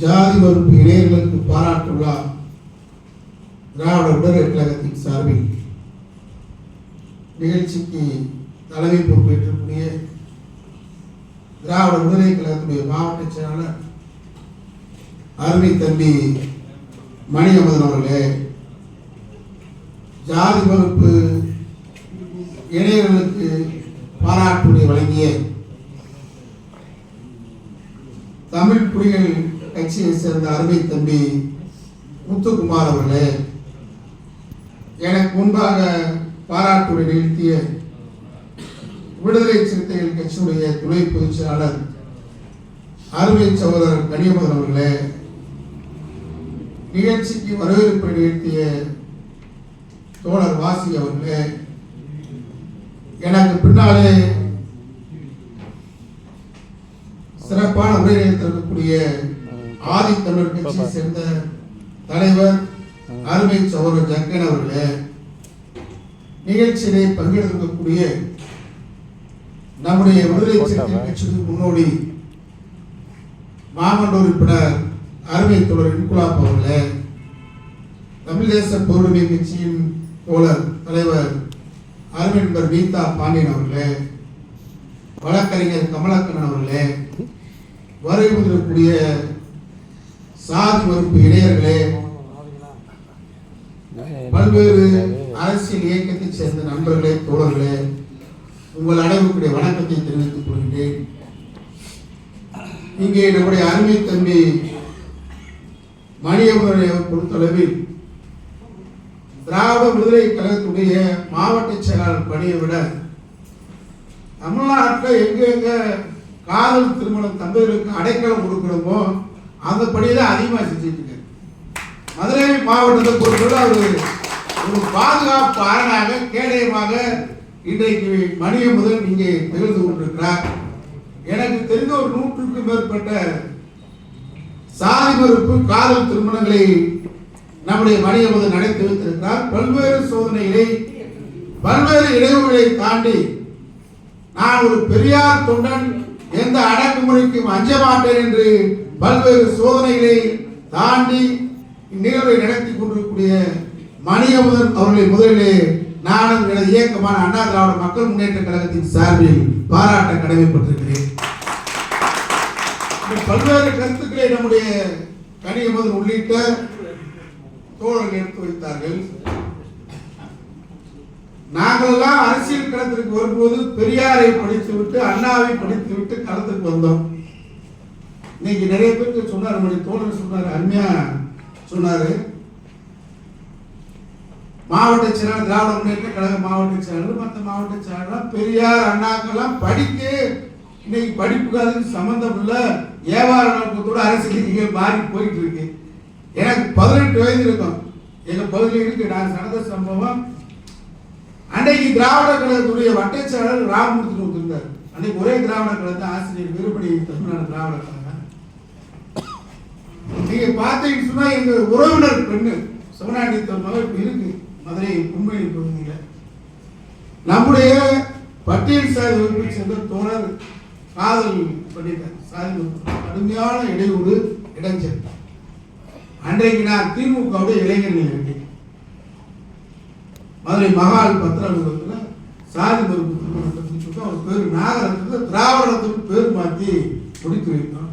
ஜாதி மறுப்பு இளைஞர்களுக்கு பாராட்டு விழா திராவிட விடுதலை கழகத்தின் சார்பில் நிகழ்ச்சிக்கு தலைமை பொறுப்பேற்றக்கூடிய திராவிட விடுதலை கழகத்துடைய மாவட்ட செயலாளர் அருமை தம்பி மணியமதன் அவர்களே, ஜாதி மறுப்பு இளைஞர்களுக்கு பாராட்டுரை வழங்கிய தமிழ் புலிகள் கட்சியை சேர்ந்த அருமை தம்பி முத்துக்குமார் அவர்களே, எனக்கு முன்பாக பாராட்டுரை நிகழ்த்திய விடுதலை சிறுத்தைகள் கட்சியுடைய துணை பொதுச் செயலாளர் அருமை சகோதரர் கனியமதன் அவர்களே, நிகழ்ச்சிக்கு வரவேற்பு நிகழ்த்திய தோழர் வாசி அவர்களே, எனக்கு பின்னாலே சிறப்பான உரை நிகழ்த்திருக்கக்கூடிய ஆதித்தமிழர் கட்சியை சேர்ந்த தலைவர் அருமை சகோதரர் ஜங்கன் அவர்களே, நிகழ்ச்சியிலே பங்கெடுக்கக்கூடிய நம்முடைய விடுதலை சிறுத்தைகள் கட்சிக்கு முன்னோடி மாமன்ற உறுப்பினர் அருமை தோழர் இன்குலாப் அவர்களே, தமிழ் தேச பொருளுமை கட்சியின் தோழர் தலைவர் அருமை நண்பர் வீதா பாண்டியன் அவர்களே, வழக்கறிஞர் கமலக்கண்ணன் அவர்களே, வருகை புரிந்திருக்கக்கூடிய சாதி மறுப்பு இளைஞர்களே, பல்வேறு அரசியல் இயக்கத்தை சேர்ந்த நண்பர்களே, தோழர்களே, உங்கள் அனைவருடைய வணக்கத்தை தெரிவித்துக் கொள்கின்றேன். இங்கே நம்முடைய அருமை தம்பி மணியமதனை பொறுத்தளவில் திராவிட விடுதலை கழகத்துடைய மாவட்ட செயலாளர் பணியை விட தமிழ்நாட்டில் எங்க காதல் திருமணம் தம்பதிகளுக்கு அடைக்கலம் கொடுக்கணுமோ அந்த பணியை அதிகமாக செஞ்சுட்டு இருக்காரு. மதுரை மாவட்டத்தை பொறுத்தவரை அவர் ஒரு பாதுகாப்பு அரணாக கேடயமாக இன்றைக்கு மணியமதன் இங்கே திகழ்ந்து கொண்டிருக்கிறார். எனக்கு தெரிந்த ஒரு 100க்கும் மேற்பட்ட சாதி மறுப்பு காதல் திருமணங்களை நம்முடைய மணியமதன் நடத்தி வைத்திருக்கிறார். பல்வேறு சோதனைகளை பல்வேறு இடையூறுகளை தாண்டி நான் ஒரு பெரியார் தொண்டன், எந்த அடக்குமுறைக்கும் அஞ்ச மாட்டேன் என்று பல்வேறு சோதனைகளை தாண்டி இந்நிகழ்வை நடத்தி கொண்டிருக்கக்கூடிய மணியமதன் அவர்களை முதலிலே நானும் எனது இயக்கமான அண்ணா திராவிட மக்கள் முன்னேற்ற கழகத்தின் சார்பில் பாராட்ட கடமைப்பட்டிருக்கிறேன். பல்வேறு கருத்துக்களை நம்முடைய கனியமதன் உள்ளிட்ட தோழர்கள் எடுத்து வைத்தார்கள். நாங்களெல்லாம் அரசியல் களத்திற்கு வரும்போது பெரியாரை படித்துவிட்டு அண்ணாவை படித்துவிட்டு களத்துக்கு வந்தோம். இன்னைக்கு நிறைய பேருக்கு சொன்னார், நம்முடைய தோழர் சொன்னார், அருமையா சொன்னாரு. மாவட்ட செயலாளர் திராவிட முன்னேற்ற கழக மாவட்ட செயலாளர் மற்ற மாவட்ட செயலாளர் பெரியார் அண்ணாக்கெல்லாம் படிக்க இன்னைக்கு படிப்புக்கு அதுக்கு சம்பந்தம் இல்ல, வியாபார நோக்கத்தோட அரசியல் மாறி போயிட்டு இருக்கு. எனக்கு 18 வயது இருக்கும், எங்க பகுதியில் இருக்கு. நான் நடந்த சம்பவம், அன்னைக்கு திராவிட கழகத்துடைய வட்ட செயலாளர் ராமமூர்த்தி இருந்தார். அன்னைக்கு ஒரே திராவிட கழகத்தை ஆசிரியர் வீரபடி தமிழ்நாடு திராவிட கழகம். நீங்க பார்த்தீங்கன்னு சொன்னா எங்க உறவினர் பெண்ணு சிவனாண்டி மகள் இருக்கு மதுரை உண்மையின் பகுதியில். நம்முடைய பட்டியல் சாதி வகுப்பை சேர்ந்த தோழர் காதல் பண்ணிட்டார். சாதி கடுமையான இடையூறு இடைஞ்சல். அன்றைக்கு நான் திமுகவுடைய இளைஞர்கள் இருக்கேன். மதுரை மகால் பத்திர அலுவலகத்தில் சாதி மறுப்பு திருமணம் அவர் பேர் நாகரத்துக்கு திராவிடத்துக்கு பேர் மாற்றி முடித்து வைத்தோம்.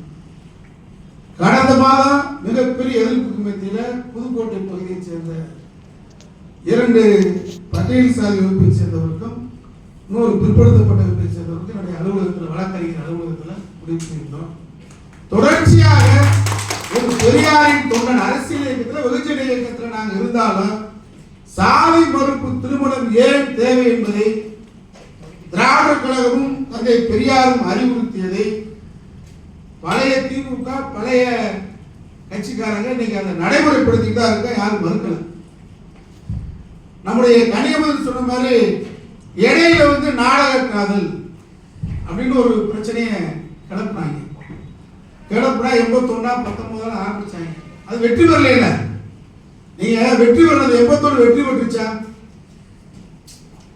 கடந்த மாதம் மிகப்பெரிய எதிர்ப்புக்கு மத்தியில் புதுக்கோட்டை பகுதியை சேர்ந்த 2 பட்டியல் சாதி வகுப்பை சேர்ந்தவருக்கும் இன்னொரு பிற்படுத்தப்பட்ட வகுப்பை சேர்ந்தவருக்கும் என்னுடைய அலுவலகத்தில் வழக்கறிஞர் அலுவலகத்தில் முடித்திருந்தோம். தொடர்ச்சியாக ஒரு பெரியாரின் தொண்டன் அரசியல் இயக்கத்தில் வெகுஜன இயக்கத்தில் நாங்கள் இருந்தாலும் சாதி மறுப்பு திருமணம் ஏன் தேவை என்பதை திராவிட கழகமும் தந்தை பெரியாரும் அறிவுறுத்தியதை பழைய திமுக பழைய கட்சிக்காரங்க இன்னைக்கு அதை நடைமுறைப்படுத்திட்டு தான் இருக்க, யாரும் மறுக்கல. நம்முடைய கனியமதன் சொன்ன மாதிரி இடையில நாடக காதல் அப்படின்னு ஒரு பிரச்சனையை கிளப்பினாங்க. கிளப்புனா 81 19 ஆரம்பிச்சாங்க. அது வெற்றி பெறல. நீங்க வெற்றி பெறது 81 வெற்றி பெற்றுச்சா?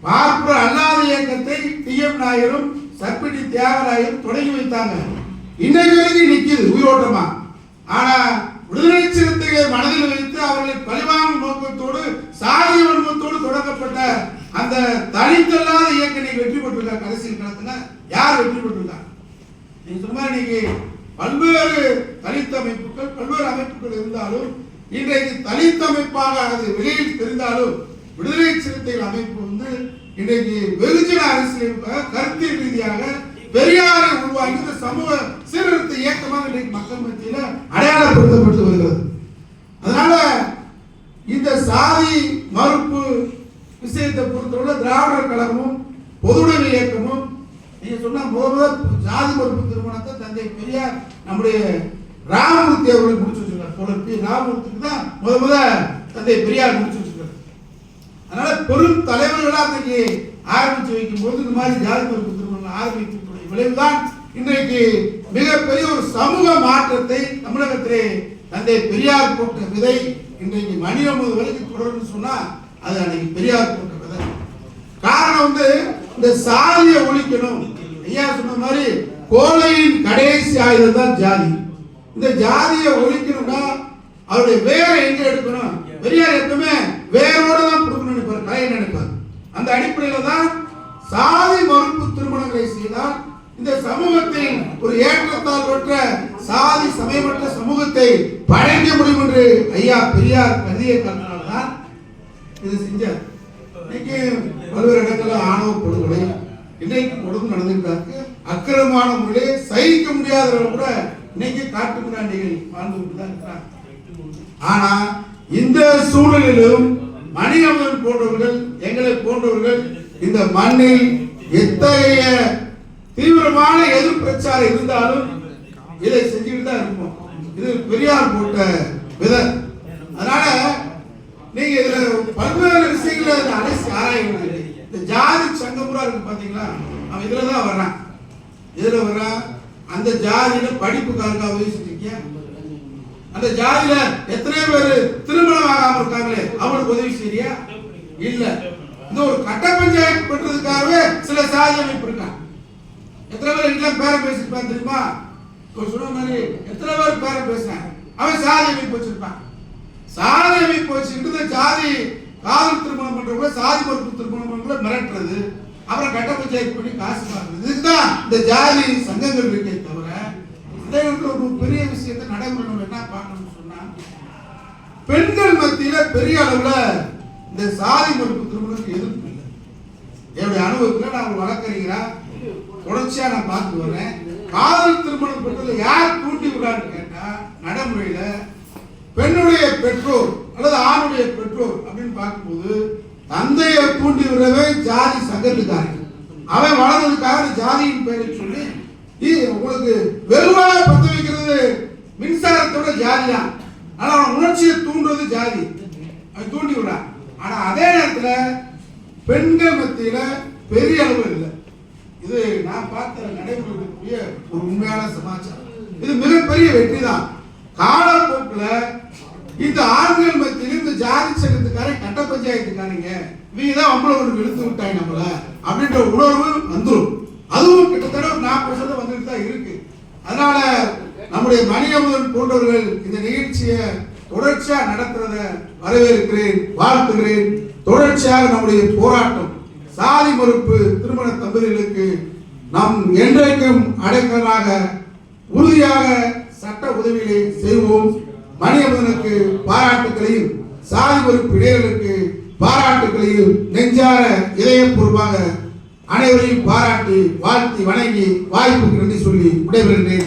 பார்ப்புற அல்லாத இயக்கத்தை டி.எம். நாயரும் சர்பிடி தியாகராயரும் தொடங்கி வைத்தாங்க. இன்னைக்கு வரைக்கும் நிக்குது உயிரோட்டமா. ஆனா விடுதலை சிறுத்தைகளை மனதில் வைத்து அவர்களை பழிவாங்கும் நோக்கத்தோடு சாதிய வன்மத்தோடு தொடங்கப்பட்ட அந்த தனித்தல்லாத இயக்கம் இன்னைக்கு வெற்றி பெற்றிருக்காங்க. அரசியல் களத்துல யார் வெற்றி பெற்றிருக்காங்க? நீங்க சொன்ன மாதிரி இன்னைக்கு பல்வேறு தலித் அமைப்புகள் பல்வேறு அமைப்புகள் இருந்தாலும் இன்றைக்கு தலித் அமைப்பாக அது வெளியில் தெரிந்தாலும் விடுதலை சிறுத்தைகள் அமைப்பு வந்து இன்றைக்கு வெகுஜன அரசியலுக்காக கருத்தியல் ரீதியாக பெரியாரை உருவாக்கி இந்த சமூக சீர்திருத்த இயக்கமாக இன்றைக்கு மக்கள் மத்தியில அடையாளப்படுத்தப்பட்டு வருகிறது. அதனால இந்த சாதி மறுப்பு விஷயத்தை பொறுத்தவரை திராவிடர் கழகமும் பொதுவுடைமை இயக்கமும் நீங்க சொன்ன முதல் ஜாதி மறுப்பு திருமணத்தை தந்தை பெரியார் நம்முடைய ராமமூர்த்தி அவர்கள் முடிச்சு வச்சிருக்கார். தோழர் பி ராமமூர்த்திக்கு தான் முத தந்தை பெரியார் முடிச்சு வச்சிருக்காரு. அதனால பெரும் தலைவர்களா அன்றைக்கு ஆரம்பிச்சு வைக்கும் போது இந்த மாதிரி ஜாதி மறுப்பு திருமணம் ஆரம்பிக்கக்கூடிய விளைவுதான் இன்றைக்கு மிகப்பெரிய ஒரு சமூக மாற்றத்தை தமிழகத்திலே தந்தை பெரியார் போட்ட விதை இன்றைக்கு மணியம்பது வரைக்கும் தொடர்ந்து சொன்னா அது அன்னைக்கு பெரியார் போட்ட விதை. காரணம் வந்து இந்த சாதியை ஒழிக்கணும். ஐயா சொன்ன மாதிரி கோழையின் கடைசி ஆயுதம் தான் ஜாதி. இந்த ஜாதியை ஒழிக்கணும்னா அவருடைய வேரை எங்க எடுக்கணும்? பெரியார் எப்பவுமே வேரோட தான் கொடுக்கணும் நினைப்பார், கலையை நினைப்பார். அந்த அடிப்படையில தான் சாதி மறுப்பு திருமணங்களை செய்தால் இந்த சமூகத்தில் ஒரு ஏற்றத்தாழ்வற்ற சாதி சமயமற்ற சமூகத்தை படைக்க முடியும் என்று ஐயா பெரியார் கருதிய காரணத்தால்தான் இது செஞ்சார். இன்னைக்கு பல்வேறு இடங்களில் ஆணவ படுகொலை இன்னைக்கு தொடர்ந்து நடந்துட்டாங்க. அக்கிரமமான முறையிலே சகிக்க முடியாதவர்கள் கூட இன்னைக்கு காட்டு மிராண்டிகள் வாழ்ந்து கொண்டுதான் இருக்கிறாங்க. ஆனா இந்த சூழலிலும் மணியம்மன் போன்றவர்கள் எங்களை போன்றவர்கள் இந்த மண்ணில் எத்தகைய தீவிரமான எதிர் பிரச்சாரம் இருந்தாலும் இதை செஞ்சுட்டு தான் இருப்போம். இது பெரியார் போட்ட விதை. அதனால நீங்க இதுல பல்வேறு விஷயங்களை அலசி ஆராய்வது. இந்த ஜாதி சங்கமுறா இருக்கு பாத்தீங்களா, அவன் இதுலதான் வர்றான். இதுல வர்றான். அந்த ஜாதியில படிப்புக்காரங்க உதவி செஞ்சிருக்கிய, அந்த ஜாதியில எத்தனை பேர் திருமணம் ஆகாம இருக்காங்களே அவங்களுக்கு உதவி செய்யறியா? இல்ல. இந்த ஒரு கட்ட பஞ்சாயத்து பண்றதுக்காகவே சில சாதி அமைப்பு இருக்காங்க. எத்தனை பேர் வீட்டுல பேரம் பேசிருப்பான் தெரியுமா? சொன்ன மாதிரி எத்தனை பேர் பேரம் பேசுறாங்க. அவன் சாதி அமைப்பு வச்சிருப்பான். சாதி அமைப்பு வச்சுக்கிட்டு ஜாதி காதல் திருமணம் பண்றவங்கள சாதி மறுப்பு திருமணம் பண்றவங்கள மிரட்டுறது, அப்புறம் கட்ட பஞ்சாயத்து பண்ணி காசு வாங்குறது, இதுதான் இந்த ஜாதி சங்கங்கள் இருக்கே தவிர இதே ஒரு பெரிய விஷயத்தை நடைமுறை என்ன பார்க்கணும்னு சொன்னா பெண்கள் மத்தியில பெரிய அளவுல இந்த சாதி மறுப்பு திருமணத்துக்கு எதிர்ப்பு இல்லை. என்னுடைய அனுபவத்துல நான் வழக்கறிஞரா தொடர்ச்சியா நான் பார்த்து வரேன். காதல் திருமணம் பண்றதுல யார் தூண்டி விடான்னு கேட்டா நடைமுறையில பெண்ணுடைய பெற்றோர் அல்லது ஆணுடைய பெற்றோர் அப்படின்னு பார்க்கும்போது தந்தையை தூண்டி விடவே ஜாதி சங்கத்துக்காரன். அவன் வளர்ந்ததுக்காக ஜாதியின் பெயரை சொல்லி உங்களுக்கு வெறுவாக பத்த வைக்கிறது மின்சாரத்தோட ஜாதி தான். ஆனா அவன் உணர்ச்சியை தூண்டுவது ஜாதி, அவன் தூண்டி விடுறான். ஆனா அதே நேரத்துல பெண்கள் மத்தியில பெரிய அளவு இல்லை. இது நான் பார்த்த நடைமுறைக்கூடிய ஒரு உண்மையான சமாச்சாரம். இது மிகப்பெரிய வெற்றி தான். காலப்போக்கில் இந்த ஆண்கள் மத்தியில் இந்த ஜாதி சங்கத்துக்காரன் கட்ட பஞ்சாயத்துக்காரங்க இவங்க தான் அம்பளவனுக்கு இழுத்து விட்டாங்க நம்மள அப்படின்ற உணர்வு வந்துடும். அதுவும் கிட்டத்தட்ட 40% வந்துட்டு தான் இருக்கு. அதனால நம்முடைய மணியம்மன் போன்றவர்கள் இந்த நிகழ்ச்சியை தொடர்ச்சியா நடத்துறத வரவேற்கிறேன், வாழ்த்துகிறேன். தொடர்ச்சியாக நம்முடைய போராட்டம் சாதி மறுப்பு திருமண தம்பதிகளுக்கு நாம் என்றைக்கும் அடைக்கலாக உறுதியாக சட்ட உதவிகளை செய்வோம். மணியம்மனுக்கு பாராட்டுகளையும் சாதி மறுப்பு இடையர்களுக்கு பாராட்டுகளையும் நெஞ்சார இதயபூர்வமாக அனைவரையும் பாராட்டி வாழ்த்தி வணங்கி வாய்ப்புக்கு நன்றி சொல்லி விடைபெறுகிறேன்.